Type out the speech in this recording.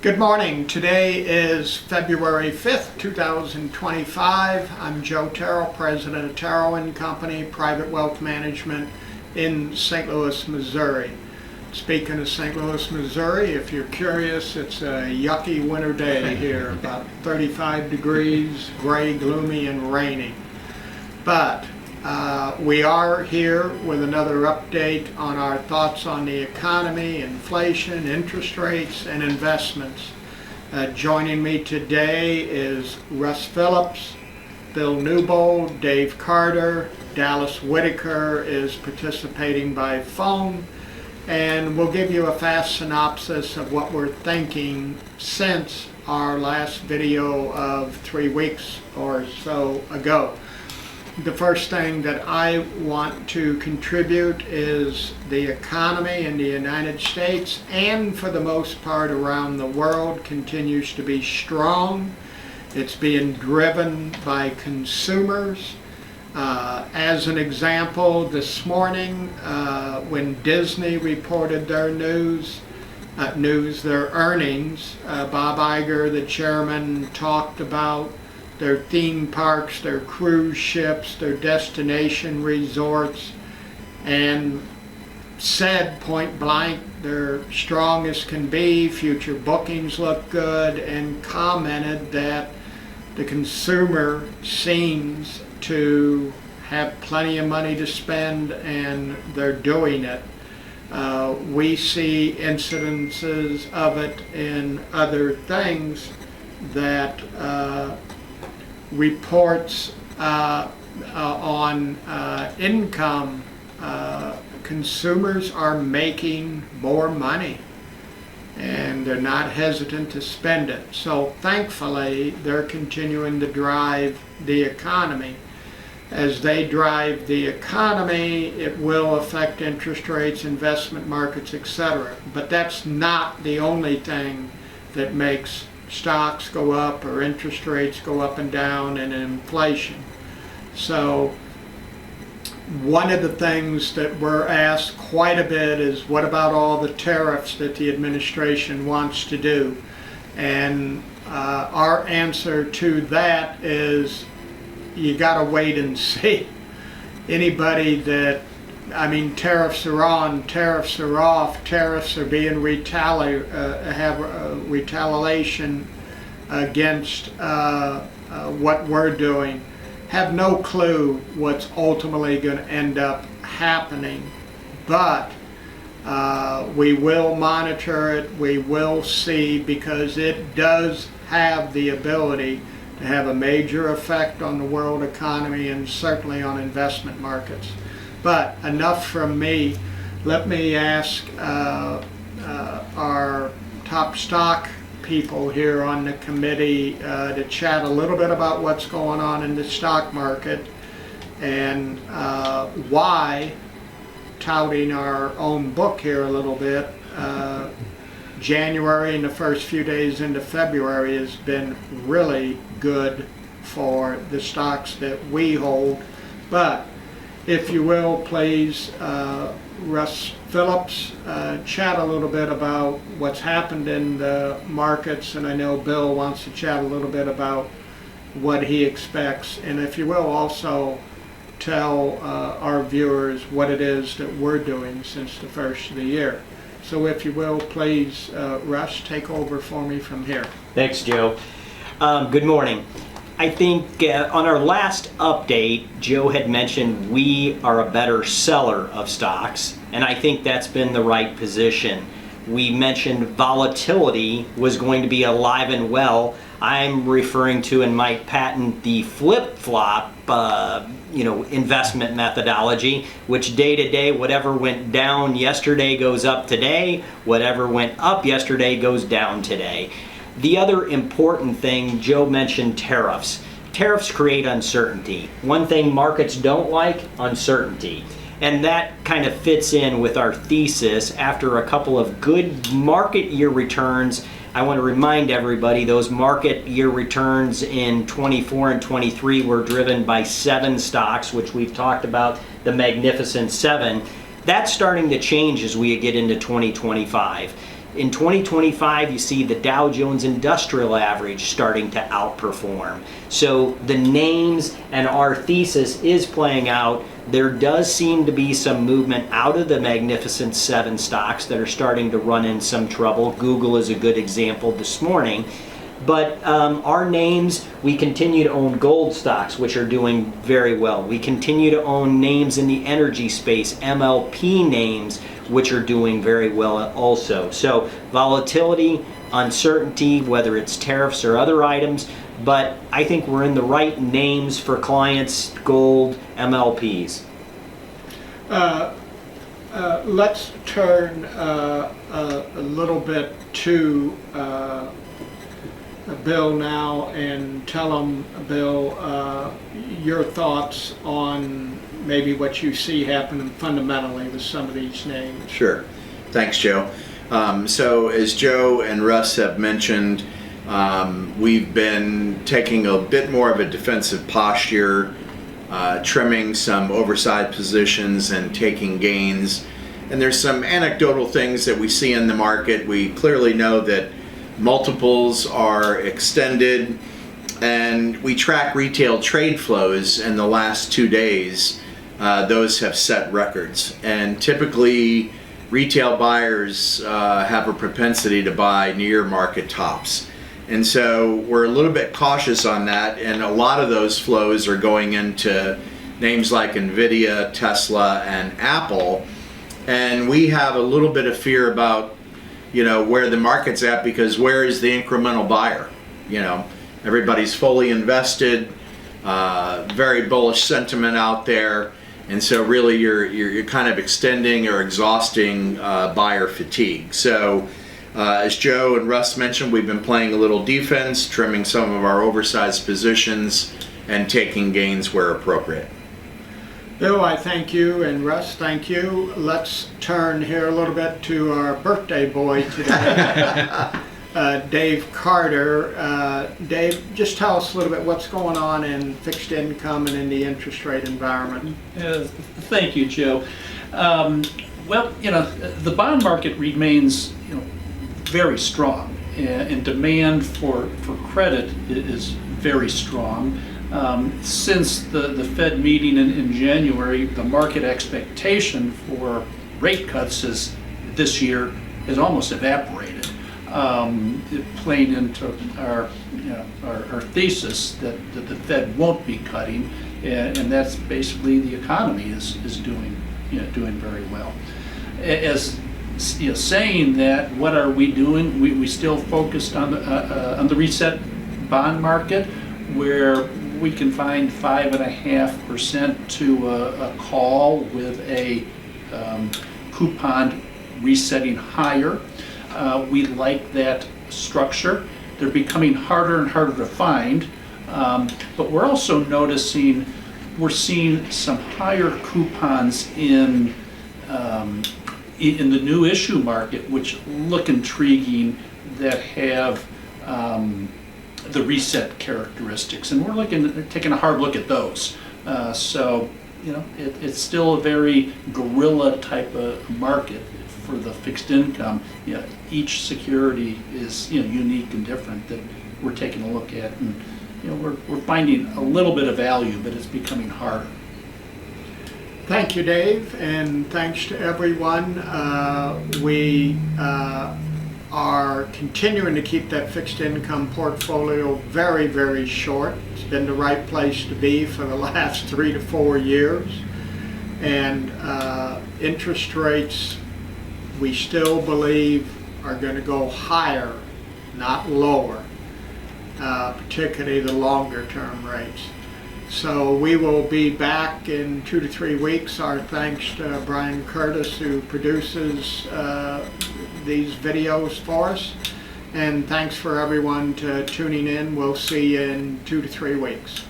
Good morning. Today is February 5th, 2025. I'm Joe Terril, President of Terril & Company, Private Wealth Management in St. Louis, Missouri. Speaking of St. Louis, Missouri, if you're curious, it's a yucky winter day here, about 35 degrees, gray, gloomy, and raining. But we are here with another update on our thoughts on the economy, inflation, interest rates, and investments. Joining me today is Russ Phillips, Bill Newbold, Dave Carter, Dallas Whitaker is participating by phone, and we'll give you a fast synopsis of what we're thinking since our last video of 3 weeks or so ago. The first thing that I want to contribute is the economy in the United States and for the most part around the world continues to be strong. It's being driven by consumers. As an example, this morning when Disney reported their earnings, Bob Iger, the chairman, talked about their theme parks, their cruise ships, their destination resorts, and said point blank they're strong as can be, future bookings look good, and commented that the consumer seems to have plenty of money to spend and they're doing it. We see incidences of it in other things that reports on income, consumers are making more money and they're not hesitant to spend it. So thankfully they're continuing to drive the economy. As they drive the economy, it will affect interest rates, investment markets, etc. But that's not the only thing that makes stocks go up or interest rates go up and down and inflation. So one of the things that we're asked quite a bit is what about all the tariffs that the administration wants to do? And our answer to that is you gotta wait and see. Anybody that, tariffs are on, tariffs are off, tariffs are being retaliation against what we're doing, have no clue what's ultimately going to end up happening. But we will monitor it, we will see, because it does have the ability to have a major effect on the world economy and certainly on investment markets. But enough from me. Let me ask our top stock people here on the committee to chat a little bit about what's going on in the stock market and why, touting our own book here a little bit, January and the first few days into February has been really good for the stocks that we hold. But if you will, please, Russ Phillips, chat a little bit about what's happened in the markets, and I know Bill wants to chat a little bit about what he expects, and if you will, also tell our viewers what it is that we're doing since the first of the year. So if you will, please, Russ, take over for me from here. Thanks, Joe. Good morning. I think on our last update, Joe had mentioned we are a better seller of stocks, and I think that's been the right position. We mentioned volatility was going to be alive and well. I'm referring to, and Mike patent, the flip-flop investment methodology, which day to day, whatever went down yesterday goes up today, whatever went up yesterday goes down today. The other important thing, Joe mentioned tariffs. Tariffs create uncertainty. One thing markets don't like, uncertainty. And that kind of fits in with our thesis after a couple of good market year returns. I want to remind everybody those market year returns in 24 and 23 were driven by 7 stocks, which we've talked about, the Magnificent Seven. That's starting to change as we get into 2025. In 2025, you see the Dow Jones Industrial Average starting to outperform. So the names and our thesis is playing out. There does seem to be some movement out of the Magnificent Seven stocks that are starting to run in some trouble. Google is a good example this morning. But our names, we continue to own gold stocks, which are doing very well. We continue to own names in the energy space, MLP names, which are doing very well also. So volatility, uncertainty, whether it's tariffs or other items, but I think we're in the right names for clients, gold, MLPs. Let's turn a little bit to Bill now and tell him, Bill, your thoughts on maybe what you see happening fundamentally with some of these names. Sure. Thanks, Joe. So as Joe and Russ have mentioned, we've been taking a bit more of a defensive posture, trimming some oversized positions and taking gains. And there's some anecdotal things that we see in the market. We clearly know that multiples are extended, and we track retail trade flows in the last 2 days. Those have set records, and typically retail buyers have a propensity to buy near market tops, and so we're a little bit cautious on that, and a lot of those flows are going into names like Nvidia, Tesla, and Apple, and we have a little bit of fear about where the market's at, because where is the incremental buyer? Everybody's fully invested, very bullish sentiment out there, and so really you're kind of extending or exhausting buyer fatigue. So as Joe and Russ mentioned, we've been playing a little defense, trimming some of our oversized positions and taking gains where appropriate. Bill, I thank you, and Russ, thank you. Let's turn here a little bit to our birthday boy today, Dave Carter. Dave, just tell us a little bit what's going on in fixed income and in the interest rate environment. Thank you, Joe. Well, the bond market remains, very strong, and demand for credit is very strong. Since the Fed meeting in January, the market expectation for rate cuts this year has almost evaporated, playing into our thesis that the Fed won't be cutting, and that's basically the economy is doing very well. As saying that, what are we doing? We still focused on the reset bond market, where we can find 5.5% to a call with a coupon resetting higher. We like that structure. They're becoming harder and harder to find, but we're also noticing we're seeing some higher coupons in the new issue market, which look intriguing, that have the reset characteristics, and we're taking a hard look at those. So it's still a very guerrilla type of market for the fixed income. Each security is unique and different that we're taking a look at, and we're finding a little bit of value, but it's becoming harder. Thank you, Dave, and thanks to everyone. We are continuing to keep that fixed income portfolio very, very short. It's been the right place to be for the last 3 to 4 years. And interest rates, we still believe, are going to go higher, not lower, particularly the longer term rates. So we will be back in 2 to 3 weeks. Our thanks to Brian Curtis, who produces these videos for us. And thanks for everyone to tuning in. We'll see you in 2 to 3 weeks.